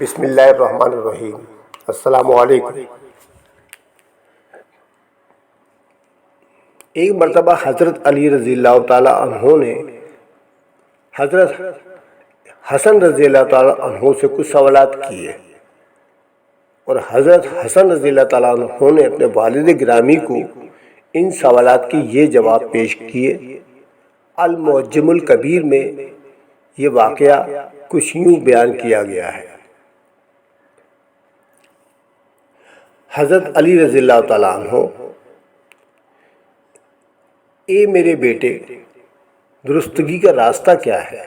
بسم اللہ الرحمن الرحیم۔ السلام علیکم۔ ایک مرتبہ حضرت علی رضی اللہ تعالیٰ عنہ نے حضرت حسن رضی اللہ تعالیٰ عنہ سے کچھ سوالات کیے اور حضرت حسن رضی اللہ تعالیٰ عنہ نے اپنے والد گرامی کو ان سوالات کی یہ جواب پیش کیے۔ المعجم الکبیر میں یہ واقعہ کچھ یوں بیان کیا گیا ہے۔ حضرت علی رضی اللہ تعالیٰ عنہ: اے میرے بیٹے، درستگی کا راستہ کیا ہے؟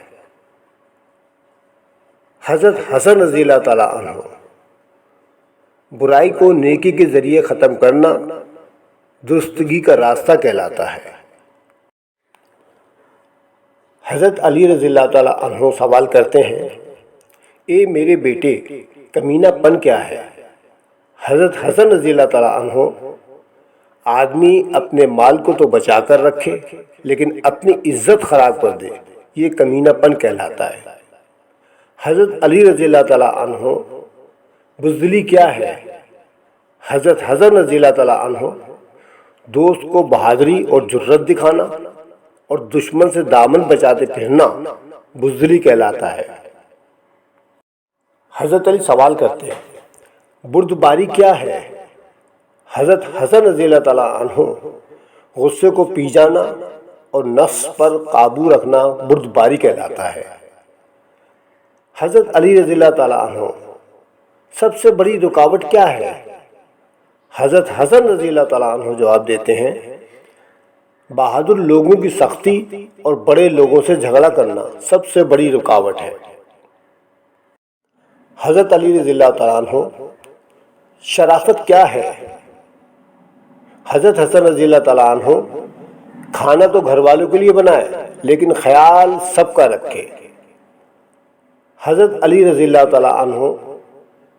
حضرت حسن رضی اللہ تعالیٰ عنہ: برائی کو نیکی کے ذریعے ختم کرنا درستگی کا راستہ کہلاتا ہے۔ حضرت علی رضی اللہ تعالیٰ عنہ سوال کرتے ہیں: اے میرے بیٹے، کمینہ پن کیا ہے؟ حضرت حسن رضی اللہ تعالیٰ عنہ: آدمی اپنے مال کو تو بچا کر رکھے لیکن اپنی عزت خراب کر دے، یہ کمینہ پن کہلاتا ہے۔ حضرت علی رضی اللہ تعالیٰ عنہ: بزدلی کیا ہے؟ حضرت حسن رضی اللہ تعالیٰ عنہ: دوست کو بہادری اور جرأت دکھانا اور دشمن سے دامن بچاتے پھرنا بزدلی کہلاتا ہے۔ حضرت علی سوال کرتے ہیں: بردباری کیا ہے؟ حضرت حسن رضی اللہ تعالیٰ عنہ: غصے کو پی جانا اور نفس پر قابو رکھنا بردباری کہلاتا ہے۔ حضرت علی رضی اللہ تعالیٰ عنہ: سب سے بڑی رکاوٹ کیا ہے؟ حضرت حسن رضی اللہ تعالیٰ عنہ جواب دیتے ہیں: بہادر لوگوں کی سختی اور بڑے لوگوں سے جھگڑا کرنا سب سے بڑی رکاوٹ ہے۔ حضرت علی رضی اللہ تعالیٰ عنہ: شرافت کیا ہے؟ حضرت حسن رضی اللہ تعالیٰ عنہ: کھانا تو گھر والوں کے لیے بنائے لیکن خیال سب کا رکھے۔ حضرت علی رضی اللہ تعالیٰ عنہ: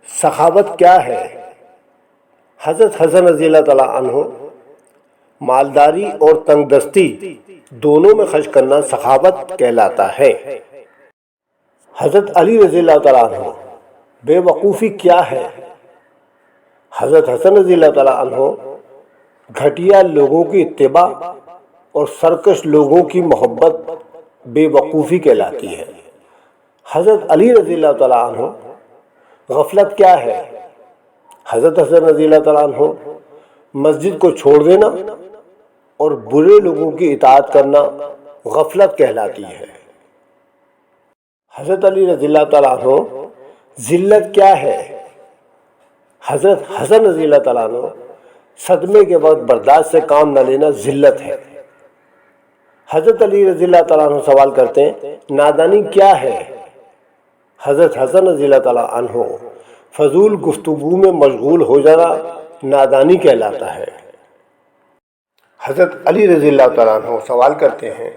سخاوت کیا ہے؟ حضرت حسن رضی اللہ تعالیٰ عنہ: مالداری اور تنگ دستی دونوں میں خرچ کرنا سخاوت کہلاتا ہے۔ حضرت علی رضی اللہ تعالیٰ عنہ: بے وقوفی کیا ہے؟ حضرت حسن رضی اللہ تعالیٰ عنہ: گھٹیا لوگوں کی اتباع اور سرکش لوگوں کی محبت بے وقوفی کہلاتی ہے۔ حضرت علی رضی اللہ تعالیٰ عنہ: غفلت کیا ہے؟ حضرت حسن رضی اللہ تعالیٰ عنہ: مسجد کو چھوڑ دینا اور برے لوگوں کی اطاعت کرنا غفلت کہلاتی ہے۔ حضرت علی رضی اللہ تعالیٰ عنہ: ذلت کیا ہے؟ حضرت حسن رضی اللہ تعالیٰ عنہ: صدمے کے وقت برداشت سے کام نہ لینا ذلت ہے۔ حضرت علی رضی اللہ تعالیٰ عنہ سوال کرتے ہیں: نادانی کیا ہے؟ حضرت حسن رضی اللہ تعالیٰ عنہ: فضول گفتگو میں مشغول ہو جانا نادانی کہلاتا ہے۔ حضرت علی رضی اللہ تعالیٰ عنہ سوال کرتے ہیں: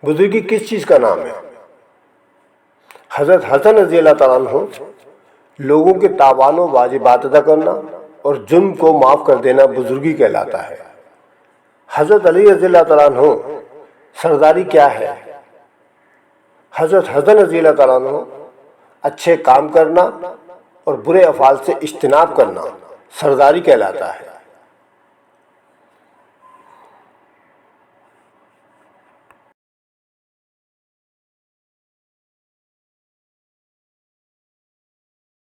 بزرگی کس چیز کا نام ہے؟ حضرت حسن رضی اللہ تعالیٰ عنہ: لوگوں کے تاوان و واجبات ادا کرنا اور جرم کو معاف کر دینا بزرگی کہلاتا ہے۔ حضرت علی رضی اللہ تعالیٰ عنہ: سرداری کیا ہے؟ حضرت حسن رضی اللہ تعالیٰ عنہ: اچھے کام کرنا اور برے افعال سے اجتناب کرنا سرداری کہلاتا ہے۔